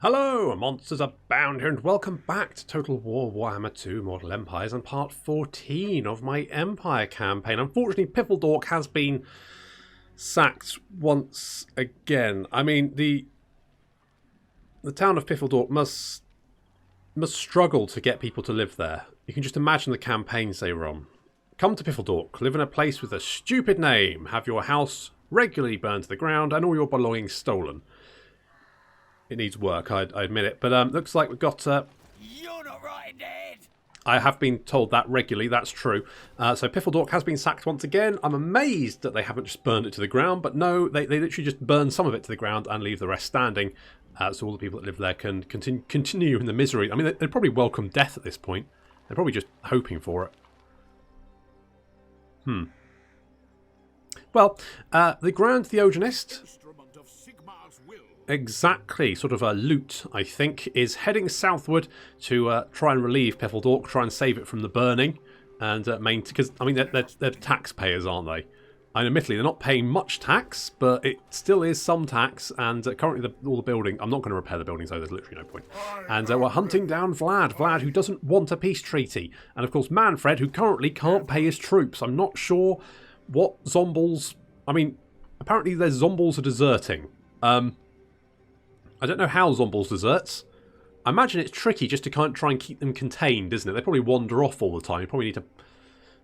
Hello, Monsters Abound here, and welcome back to Total War Warhammer 2 Mortal Empires and part 14 of my Empire campaign. Unfortunately, Piffledork has been sacked once again. I mean, the town of Piffledork must struggle to get people to live there. You can just imagine the campaigns they run. Come to Piffledork, live in a place with a stupid name, have your house regularly burned to the ground and all your belongings stolen. It needs work, I admit it. But looks like we've got... You're not right, Dad! I have been told that regularly, that's true. So Piffledork has been sacked once again. I'm amazed that they haven't just burned it to the ground. But no, they literally just burn some of it to the ground and leave the rest standing. So all the people that live there can continue in the misery. I mean, they'd probably welcome death at this point. They're probably just hoping for it. Well, the Grand Theogenist... Exactly, sort of a loot, I think, is heading southward to try and relieve Piffledork, try and save it from the burning, and because I mean they're taxpayers, aren't they? And admittedly, they're not paying much tax, but it still is some tax. And currently, all the building, I'm not going to repair the buildings, so there's literally no point. And we're hunting down Vlad, who doesn't want a peace treaty, and of course Manfred, who currently can't pay his troops. I'm not sure what Zombles. I mean, apparently their Zombles are deserting. I don't know how Zombles deserts. I imagine it's tricky just to try and keep them contained, isn't it? They probably wander off all the time. You probably need to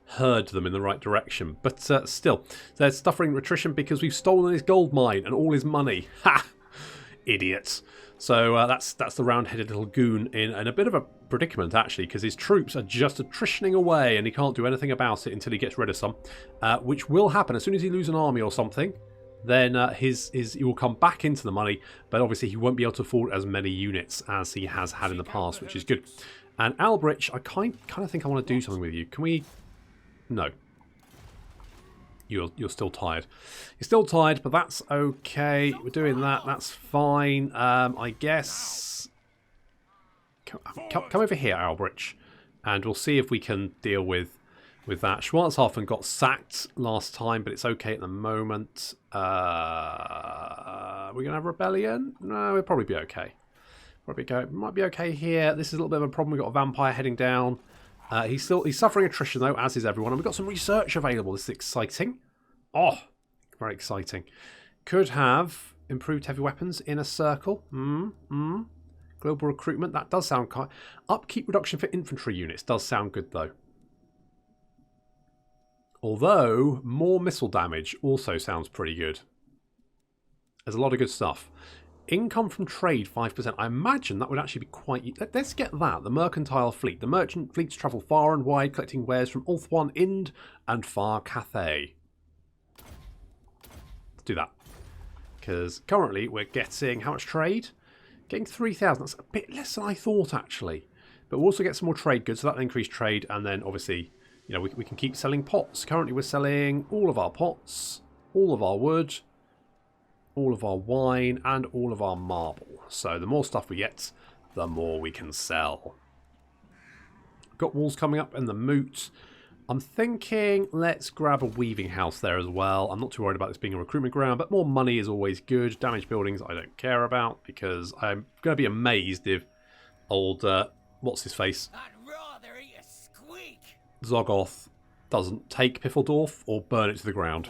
herd them in the right direction. But still, they're suffering attrition because we've stolen his gold mine and all his money. Ha! Idiots. So that's the round-headed little goon in a bit of a predicament, actually, because his troops are just attritioning away and he can't do anything about it until he gets rid of some, which will happen as soon as he loses an army or something. Then he will come back into the money, but obviously he won't be able to afford as many units as he has had in the past, which is good. And Alberich, I kind of think I want to do something with you. Can we? No. You're still tired. You're still tired, but that's okay. We're doing that. That's fine. I guess. Come over here, Alberich, and we'll see if we can deal with that. Schwarzhofen got sacked last time, but it's okay at the moment. We're going to have a rebellion? No, we'll probably be okay. Might be okay here. This is a little bit of a problem. We've got a vampire heading down. He's suffering attrition, though, as is everyone. And we've got some research available. This is exciting. Oh, very exciting. Could have improved heavy weapons in a circle. Global recruitment. That does sound kind. Upkeep reduction for infantry units does sound good, though. Although, more missile damage also sounds pretty good. There's a lot of good stuff. Income from trade, 5%. I imagine that would actually be quite... Let's get that. The mercantile fleet. The merchant fleets travel far and wide, collecting wares from Ulthuan, Ind, and Far Cathay. Let's do that. Because currently we're getting... How much trade? Getting 3,000. That's a bit less than I thought, actually. But we'll also get some more trade goods, so that'll increase trade, and then obviously... You know, we can keep selling pots. Currently we're selling all of our pots, all of our wood, all of our wine, and all of our marble. So the more stuff we get, the more we can sell. Got walls coming up in the moot. I'm thinking let's grab a weaving house there as well. I'm not too worried about this being a recruitment ground, but more money is always good. Damaged buildings I don't care about because I'm going to be amazed if old, what's his face? Zoggoth doesn't take Piffledorf or burn it to the ground.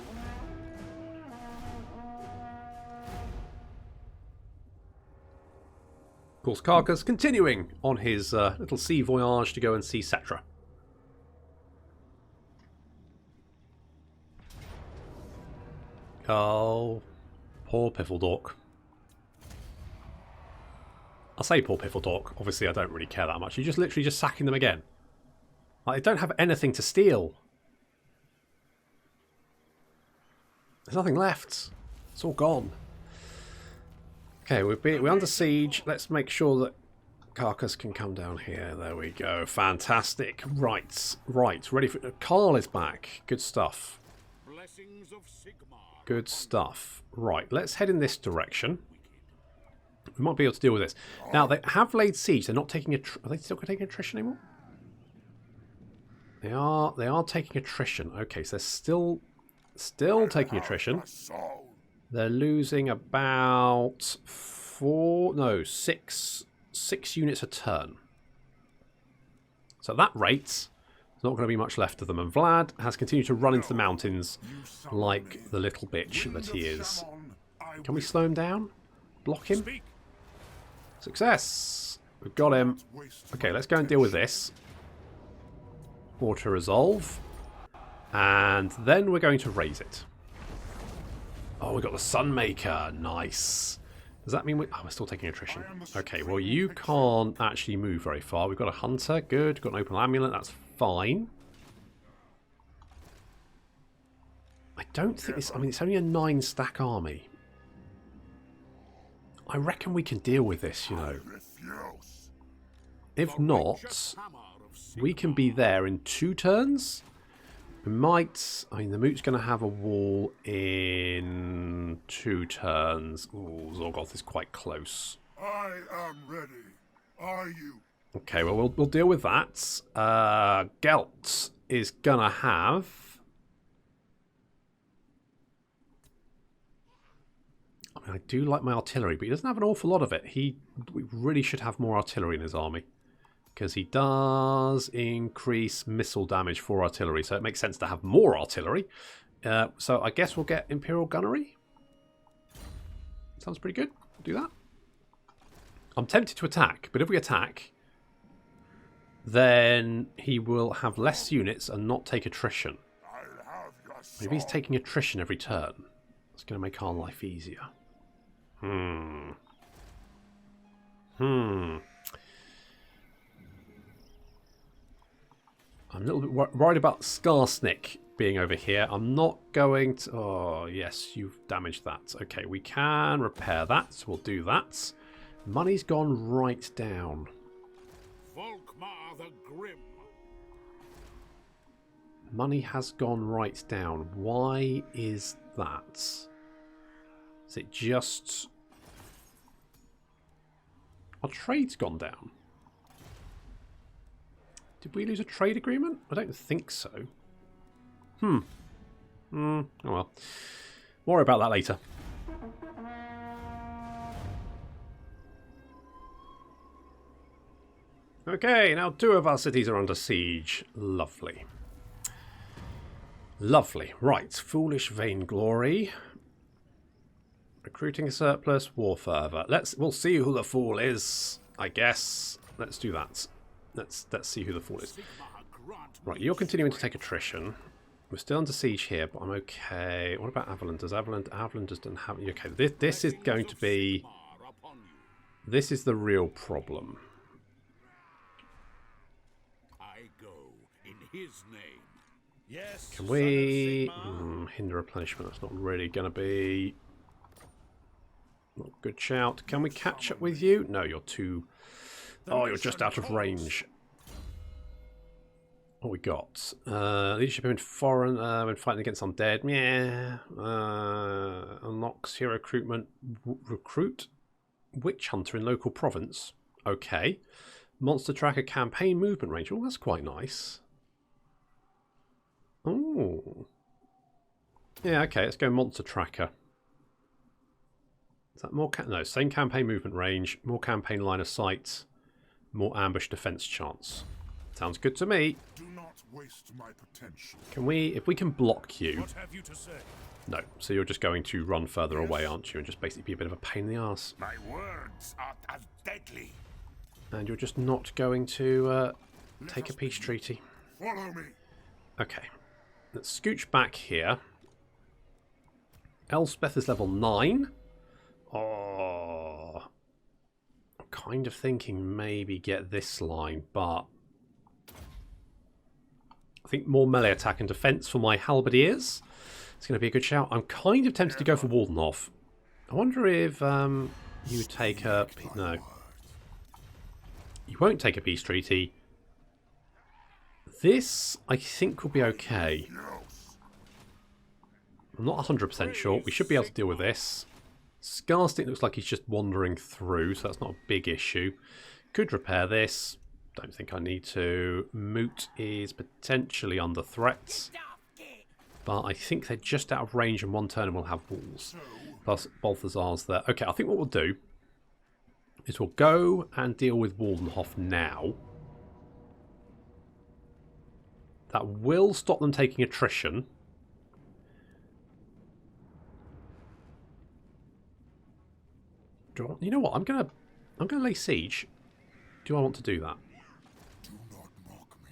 Of course, Carcass continuing on his little sea voyage to go and see Cetra. Oh, poor Piffledork. I say poor Piffledork. Obviously, I don't really care that much. You're just literally just sacking them again. Like, they don't have anything to steal. There's nothing left. It's all gone. Okay, we're under siege. Let's make sure that Carcass can come down here. There we go. Fantastic. Right. Ready for... Carl is back. Good stuff. Good stuff. Right, let's head in this direction. We might be able to deal with this. Now, they have laid siege. They're not taking... Are they still taking attrition anymore? They are taking attrition. Okay, so they're still taking attrition. They're losing about six units a turn. So at that rate, there's not going to be much left of them. And Vlad has continued to run into the mountains like the little bitch that he is. Can we slow him down? Block him? Success! We've got him. Okay, let's go and deal with this. Auto resolve. And then we're going to raise it. Oh, we've got the Sunmaker. Nice. Does that mean we're still taking attrition? Okay, well, you can't actually move very far. We've got a Hunter. Good. Got an Open Amulet. That's fine. I don't think this... I mean, it's only a 9-stack army. I reckon we can deal with this, you know. If not, we can be there in 2 turns. We might... I mean, the Moot's going to have a wall in 2 turns. Ooh, Zorgoth is quite close. I am ready. Are you? Okay, well, we'll deal with that. Gelt is going to have... I mean, I do like my artillery, but he doesn't have an awful lot of it. We really should have more artillery in his army. Because he does increase missile damage for artillery, so it makes sense to have more artillery. So I guess we'll get Imperial Gunnery. Sounds pretty good. We'll do that. I'm tempted to attack, but if we attack, then he will have less units and not take attrition. Maybe he's taking attrition every turn. It's going to make our life easier. I'm a little bit worried about Skarsnik being over here. I'm not going to... Oh, yes, you've damaged that. Okay, we can repair that, so we'll do that. Money's gone right down. Volkmar the Grim. Money has gone right down. Why is that? Is it just... Our trade's gone down. Did we lose a trade agreement? I don't think so. Oh well. Worry about that later. Okay, now 2 of our cities are under siege. Lovely. Lovely. Right, Foolish Vainglory. Recruiting a surplus, war fervor. We'll see who the fool is, I guess. Let's do that. Let's see who the fool is. Right, you're continuing to take attrition. We're still under siege here, but I'm okay. What about Avalon? Does Avalon just doesn't have... Okay, this is going to be... This is the real problem. I go in his name. Yes. Can we... hinder replenishment. That's not really going to be... Not a good shout. Can we catch up with you? No, you're too... Oh, you're just out of range. What we got? Leadership in foreign when fighting against undead. Yeah. Unlocks hero recruitment. Recruit witch hunter in local province. Okay. Monster tracker campaign movement range. Oh, that's quite nice. Oh. Yeah. Okay. Let's go monster tracker. Is that more? No. Same campaign movement range. More campaign line of sight. More ambush defense chance. Sounds good to me. Do not waste my potential. Can we, if we can block you... What have you to say? No, so you're just going to run further away, aren't you? And just basically be a bit of a pain in the arse. My words are as deadly. And you're just not going to take a peace treaty. Follow me. Okay. Let's scooch back here. Elspeth is level 9. Oh... I'm kind of thinking maybe get this line, but... I think more melee attack and defense for my halberdiers. It's going to be a good shout. I'm kind of tempted to go for Waldenhof. I wonder if you would take a... No. You won't take a peace treaty. This, I think, will be okay. I'm not 100% sure. We should be able to deal with this. Scarstick looks like he's just wandering through, so that's not a big issue. Could repair this. Don't think I need to. Moot is potentially under threat. But I think they're just out of range in 1 turn and we'll have walls. Plus Balthazar's there. Okay, I think what we'll do is we'll go and deal with Waldenhof now. That will stop them taking attrition. You know what? I'm gonna lay siege. Do I want to do that? Do not mock me.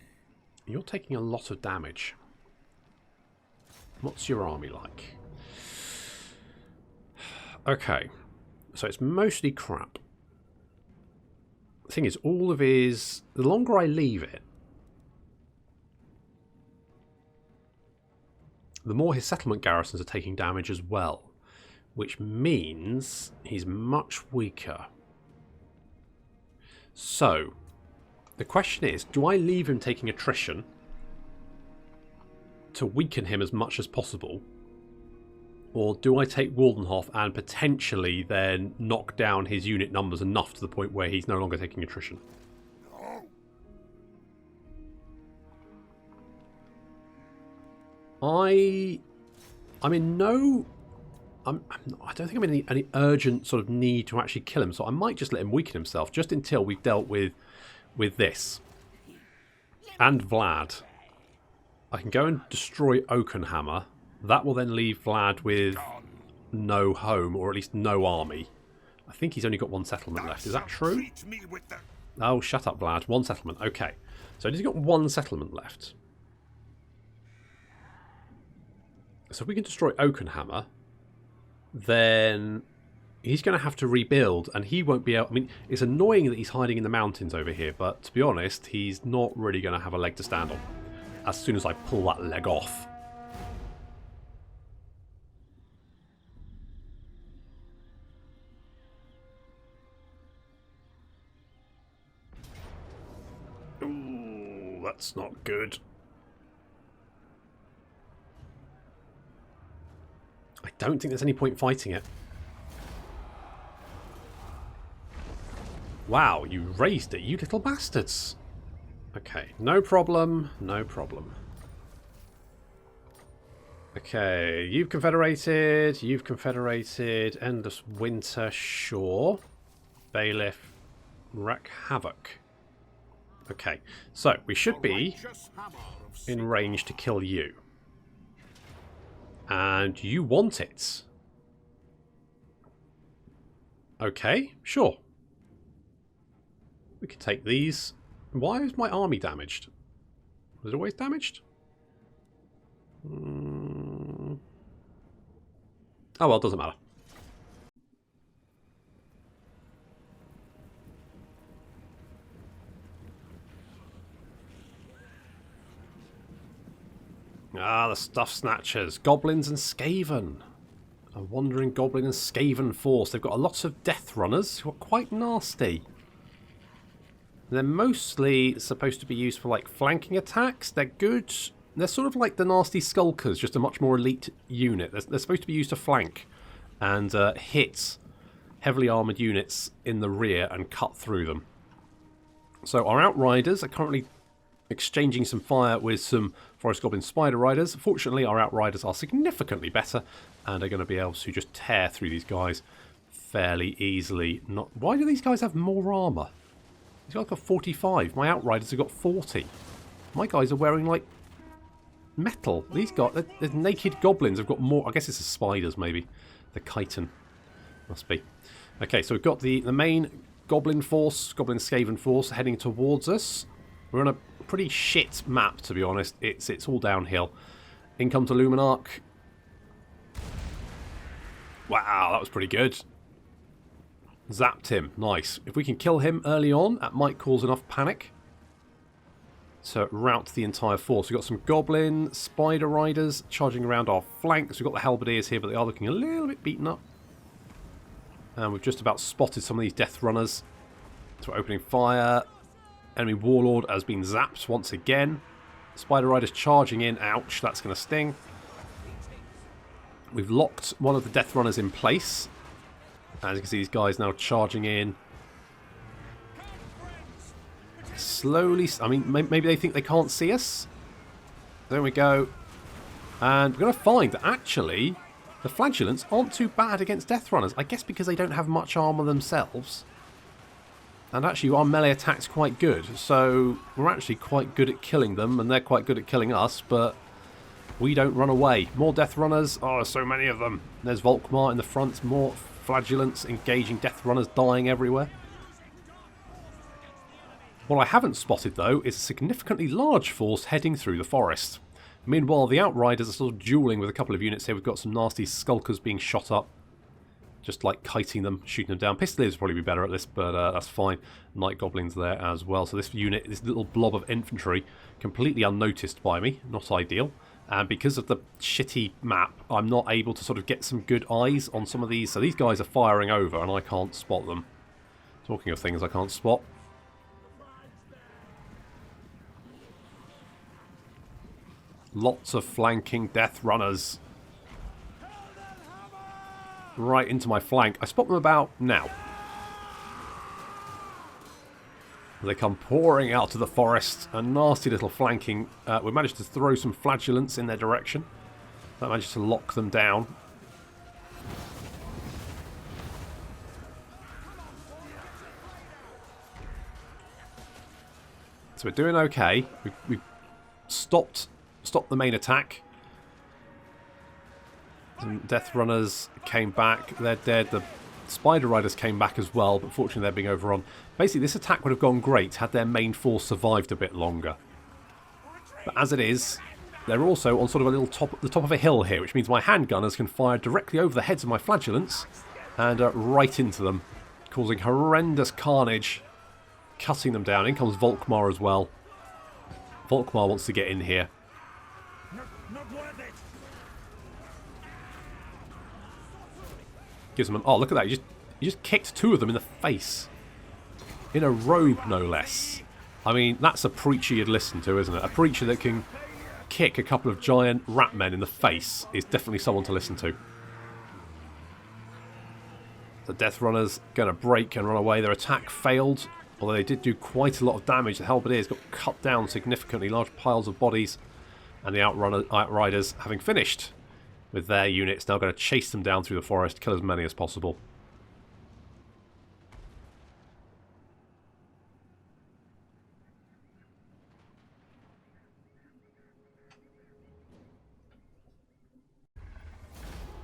You're taking a lot of damage. What's your army like? Okay, so it's mostly crap. The thing is, all of his... The longer I leave it, the more his settlement garrisons are taking damage as well. Which means he's much weaker. So, the question is, do I leave him taking attrition to weaken him as much as possible? Or do I take Waldenhof and potentially then knock down his unit numbers enough to the point where he's no longer taking attrition? I'm in no... I don't think I'm in any urgent sort of need to actually kill him, so I might just let him weaken himself just until we've dealt with this. And Vlad. I can go and destroy Oakenhammer. That will then leave Vlad with no home, or at least no army. I think he's only got one settlement left. Is that true? Oh, shut up, Vlad. One settlement. Okay. So he's got one settlement left. So if we can destroy Oakenhammer, then he's going to have to rebuild, and he won't be able... I mean, it's annoying that he's hiding in the mountains over here, but to be honest, he's not really going to have a leg to stand on as soon as I pull that leg off. Ooh, that's not good. I don't think there's any point fighting it. Wow, you raised it, you little bastards. Okay, no problem, no problem. Okay, you've confederated, Endless Winter, sure. Bailiff, wreak havoc. Okay, so we should be in range to kill you. And you want it. Okay, sure. We could take these. Why is my army damaged? Was it always damaged? Oh well, it doesn't matter. Ah, the stuff snatchers. Goblins and Skaven. A wandering goblin and Skaven force. They've got a lot of death runners who are quite nasty. They're mostly supposed to be used for like flanking attacks. They're good. They're sort of like the nasty skulkers, just a much more elite unit. They're supposed to be used to flank and hit heavily armoured units in the rear and cut through them. So our Outriders are currently exchanging some fire with some Forest Goblin Spider Riders. Fortunately, our Outriders are significantly better and are going to be able to just tear through these guys fairly easily. Why do these guys have more armour? These guys got 45. My Outriders have got 40. My guys are wearing, like, metal. These guys, the naked goblins have got more. I guess it's the spiders, maybe. The chitin. Must be. Okay, so we've got the main goblin force, goblin Skaven force, heading towards us. We're on a pretty shit map, to be honest. It's all downhill. In come to Luminarch. Wow, that was pretty good. Zapped him. Nice. If we can kill him early on, that might cause enough panic to rout the entire force. We've got some Goblin Spider Riders charging around our flanks. We've got the Halberdiers here, but they are looking a little bit beaten up. And we've just about spotted some of these Death Runners. So we're opening fire. Enemy Warlord has been zapped once again. Spider Riders charging in. Ouch, that's going to sting. We've locked one of the Death Runners in place. As you can see, these guys now charging in. Slowly, I mean, maybe they think they can't see us. There we go. And we're going to find that actually the Flagellants aren't too bad against Death Runners. I guess because they don't have much armour themselves. And actually our melee attack's quite good. So we're actually quite good at killing them, and they're quite good at killing us, but we don't run away. More Death Runners. Oh, so many of them. There's Volkmar in the front. More Flagellants engaging Death Runners dying everywhere. What I haven't spotted, though, is a significantly large force heading through the forest. Meanwhile, the Outriders are sort of duelling with a couple of units here. We've got some nasty Skulkers being shot up. Just like kiting them, shooting them down. Pistoliers would probably be better at this, but that's fine. Night Goblins there as well. So this unit, this little blob of infantry, completely unnoticed by me. Not ideal. And because of the shitty map, I'm not able to sort of get some good eyes on some of these. So these guys are firing over and I can't spot them. Talking of things I can't spot. Lots of flanking Death Runners. Right into my flank. I spot them about now. They come pouring out to the forest. A nasty little flanking. We managed to throw some Flagellants in their direction. That managed to lock them down. So we're doing okay. We stopped the main attack. Some Death Runners came back. They're dead. The Spider Riders came back as well, but fortunately they're being overrun. Basically, this attack would have gone great had their main force survived a bit longer. But as it is, they're also on sort of a little the top of a hill here, which means my handgunners can fire directly over the heads of my Flagellants and right into them, causing horrendous carnage, cutting them down. In comes Volkmar as well. Volkmar wants to get in here. Not worth it. Gives them oh, look at that. You just kicked two of them in the face. In a robe, no less. I mean, that's a preacher you'd listen to, isn't it? A preacher that can kick a couple of giant rat men in the face is definitely someone to listen to. The Death Runners going to break and run away. Their attack failed, although they did do quite a lot of damage. The Halberdiers got cut down significantly, large piles of bodies. And the Outriders, having finished with their units, now going to chase them down through the forest, kill as many as possible.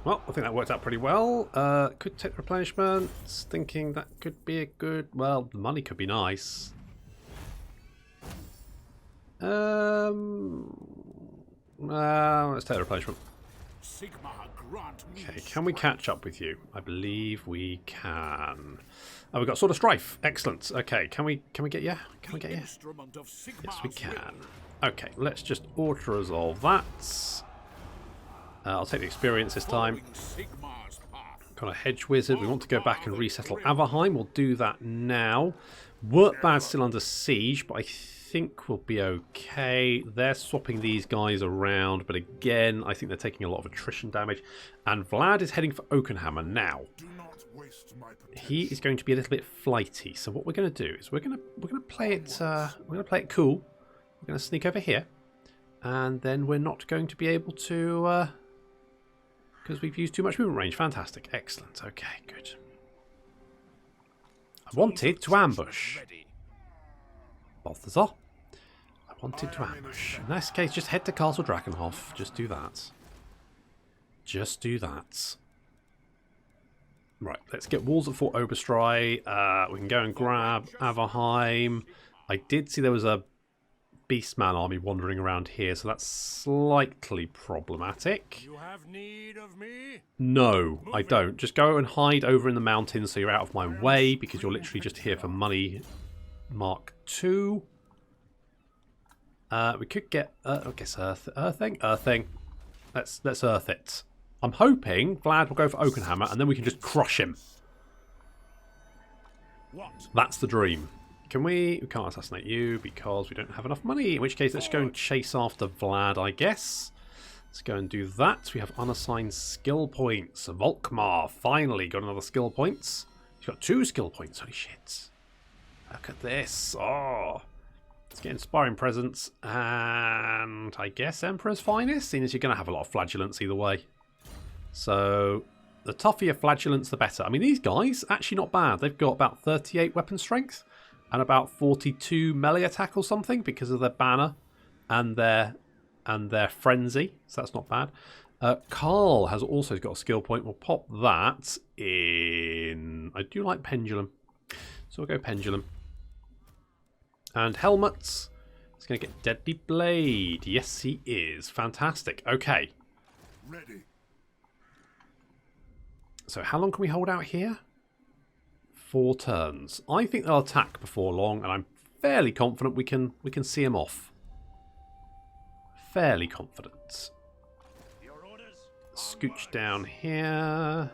Well, I think that worked out pretty well. Could take replenishments, thinking that could be a good... Well, the money could be nice. Let's take the replenishment. Okay, can we catch up with you? I believe we can. Oh, we've got Sword of Strife. Excellent. Okay, can we get you? Can we get you? Yes, we can. Okay, let's just auto-resolve that. I'll take the experience this time. Got a hedge wizard. We want to go back and resettle Averheim. We'll do that now. Wurtbad's still under siege, but I think we'll be okay. They're swapping these guys around, but again, I think they're taking a lot of attrition damage. And Vlad is heading for Oakenhammer now. He is going to be a little bit flighty. So what we're going to do is we're going to play it cool. We're going to sneak over here, and then we're not going to be able to because we've used too much movement range. Fantastic, excellent. Okay, good. I wanted to ambush. Balthazar. I wanted to ambush. In this case, just head to Castle Drakenhof. Just do that. Just do that. Right, let's get walls at Fort Oberstry. We can go and grab Averheim. I did see there was a Beastman army wandering around here, so that's slightly problematic. You have need of me? No, I don't. Just go and hide over in the mountains so you're out of my way, because you're literally just here for money. Mark 2. We could get, I guess, earthing. Let's earth it. I'm hoping Vlad will go for Oakenhammer, and then we can just crush him. What? That's the dream. We can't assassinate you because we don't have enough money. In which case, let's go and chase after Vlad, I guess. Let's go and do that. We have unassigned skill points. Volkmar finally got another skill points. He's got 2 skill points. Holy shit. Look at this. Oh. Let's get inspiring presence. And I guess Emperor's Finest, seeing as you're going to have a lot of Flagellants either way. So the tougher your Flagellants, the better. I mean, these guys, actually not bad. They've got about 38 weapon strength. and about 42 melee attack or something because of their banner and their frenzy. So that's not bad. Carl has also got a skill point. We'll pop that in. I do like pendulum, so we'll go pendulum. And helmets. He's going to get deadly blade. Yes, he is. Fantastic. Okay. Ready. So how long can we hold out here? 4 turns. I think they'll attack before long, and I'm fairly confident we can see him off. Fairly confident. Your orders. Scooch down here.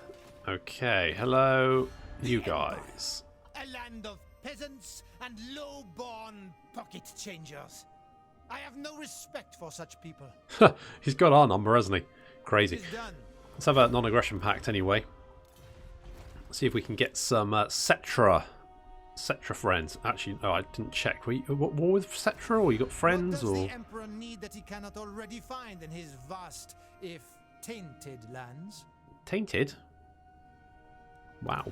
Okay, hello, you guys. A land of peasants and low-born pocket changers. I have no respect for such people. He's got our number, hasn't he? Crazy. It is done. Let's have a non-aggression pact anyway. See if we can get some Cetra friends. Actually, no, I didn't check. Were you war with Cetra, or you got friends, what does or? the Emperor need that he cannot already find in his vast, if tainted, lands? Tainted? Wow.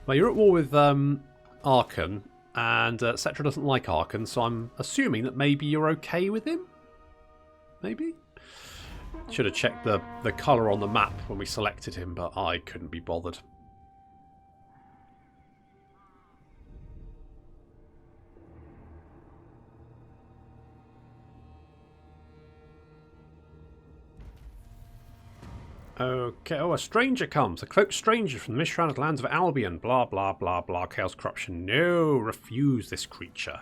Well, you're at war with Arkan, and Cetra doesn't like Arkan, so I'm assuming that maybe you're okay with him? Maybe? Should have checked the colour on the map when we selected him, but I couldn't be bothered. Okay, oh, a stranger comes. A cloaked stranger from the mist-shrouded lands of Albion. Blah, blah, blah, blah. Chaos corruption. No, refuse this creature.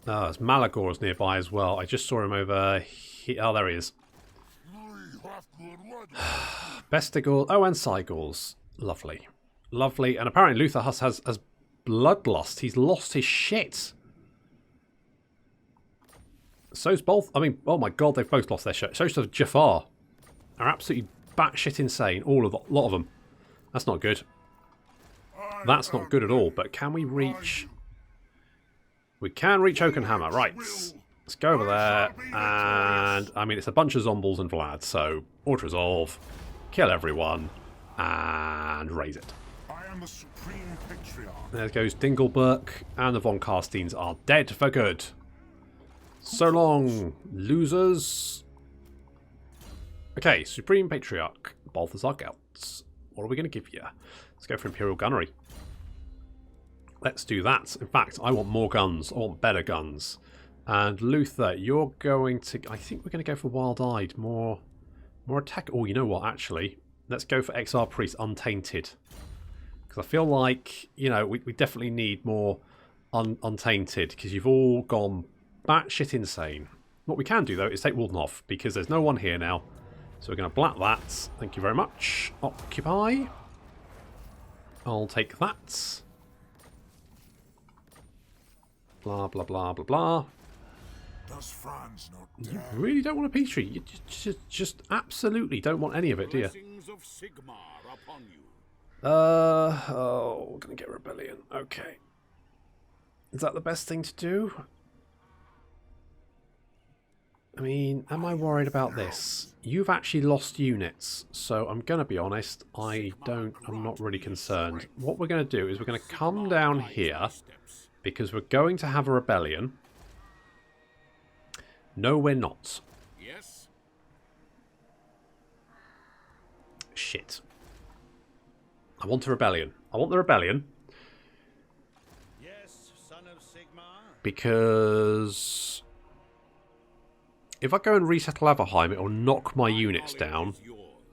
Oh, there's Malagor's nearby as well. I just saw him over here. Oh, there he is. Bestigor. Oh, and Cygors. Lovely. Lovely. And apparently Luther Huss has bloodlust. He's lost his shit. So's both. I mean, oh my god, they've both lost their shit. So's Jafar. Are absolutely batshit insane. A lot of them. That's not good. That's not good at all. But can we reach? We can reach Oakenhammer. Right. Let's go over there. And I mean, it's a bunch of zombies and Vlad. So auto resolve, kill everyone, and raise it. I am the supreme patriarch. There goes Dingleberg, and the Von Carsteins are dead for good. So long, losers. Okay, Supreme Patriarch, Balthazar Geltz. What are we going to give you? Let's go for Imperial Gunnery. Let's do that. In fact, I want more guns. I want better guns. And Luther, you're going to... I think we're going to go for Wild-Eyed. More attack... Oh, you know what, actually? Let's go for XR Priest Untainted. Because I feel like, you know, we definitely need more Untainted. Because you've all gone batshit insane. What we can do, though, is take Walden off. Because there's no one here now. So we're going to black that. Thank you very much. Occupy. I'll take that. Blah, blah, blah, blah, blah. Does Franz not You dare? really don't want a peace tree. You just absolutely don't want any of it, do you? Blessings of Sigmar upon you. Oh, we're going to get rebellion. Okay. Is that the best thing to do? I mean, am I worried about this? You've actually lost units, so I'm going to be honest, I'm not really concerned. What we're going to do is we're going to come down here, because we're going to have a rebellion. No, we're not. Yes. Shit. I want a rebellion. I want the rebellion. Yes, son of Sigmar. Because if I go and resettle Averheim, it'll knock my units down,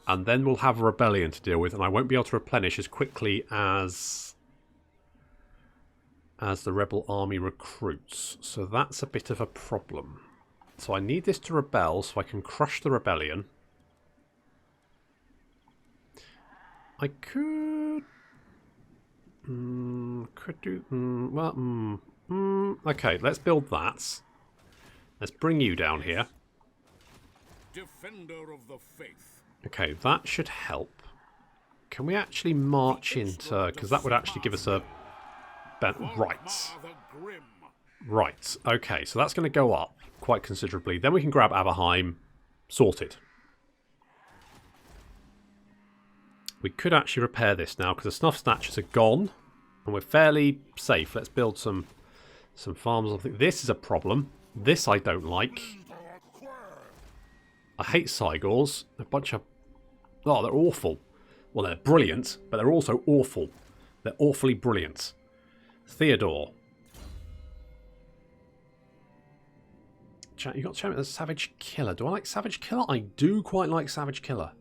and then we'll have a rebellion to deal with, and I won't be able to replenish as quickly as the rebel army recruits. So that's a bit of a problem. So I need this to rebel so I can crush the rebellion. I could do... okay, let's build that. Let's bring you down here. Defender of the faith. Okay, that should help. Can we actually march into... because that would actually give us a... right. The Grim. Right, okay, so that's going to go up quite considerably. Then we can grab Averheim. Sorted. We could actually repair this now, because the snuff snatchers are gone. And we're fairly safe. Let's build some farms. I think this is a problem. This I don't like. I hate Cygors. A bunch of... Oh, they're awful. Well, they're brilliant, but they're also awful. They're awfully brilliant. Theodore. You got to show me the Savage Killer. Do I like Savage Killer? I do quite like Savage Killer.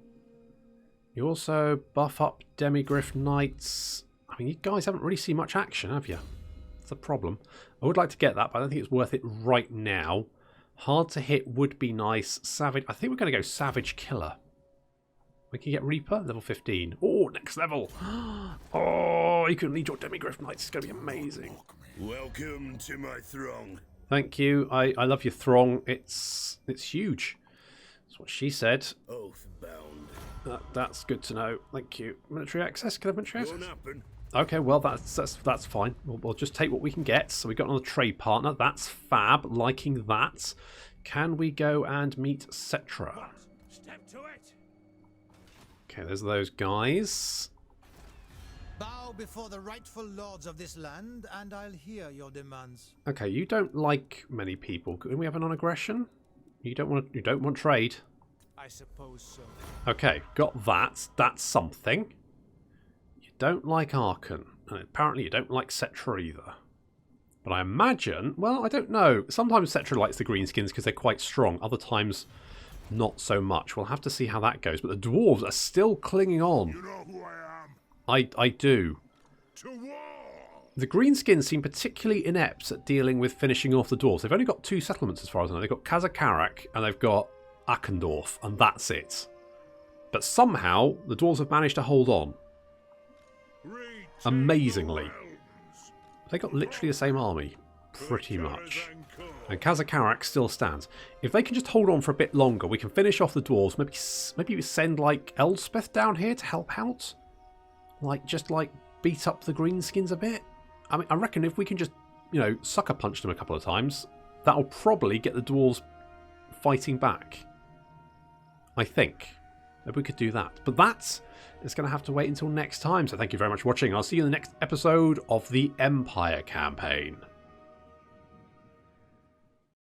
You also buff up Demigriff Knights. I mean, you guys haven't really seen much action, have you? That's a problem. I would like to get that, but I don't think it's worth it right now. Hard to hit would be nice. Savage. I think we're going to go Savage Killer. We can get Reaper, level 15. Oh, next level. Oh, you can lead your Demigriff Knights. It's going to be amazing. Welcome to my throng. Thank you. I love your throng. It's huge. That's what she said. Oathbound. That's good to know. Thank you. Military access? Can I have military access? Won't happen. Okay, well that's fine. We'll just take what we can get. So we got another trade partner. That's fab. Liking that. Can we go and meet Cetra? Step to it. Okay, there's those guys. Bow before the rightful lords of this land, and I'll hear your demands. Okay, you don't like many people. Can we have a non-aggression? You don't want trade. I suppose so. Okay, got that. That's something. You don't like Arkan, and apparently you don't like Cetra either. But I imagine, well, I don't know. Sometimes Cetra likes the greenskins because they're quite strong. Other times, not so much. We'll have to see how that goes. But the dwarves are still clinging on. You know who I am. I do. To war. The greenskins seem particularly inept at dealing with finishing off the dwarves. They've only got 2 settlements as far as I know. They've got Kazakarak and they've got Akendorf, and that's it. But somehow, the dwarves have managed to hold on. Amazingly. They got literally the same army. Pretty much. And Kazakarak still stands. If they can just hold on for a bit longer, we can finish off the dwarves. Maybe we send, like, Elspeth down here to help out? Just beat up the greenskins a bit? I mean, I reckon if we can just, sucker punch them a couple of times, that'll probably get the dwarves fighting back. I think. Maybe we could do that. But that is going to have to wait until next time. So thank you very much for watching. I'll see you in the next episode of the Empire campaign.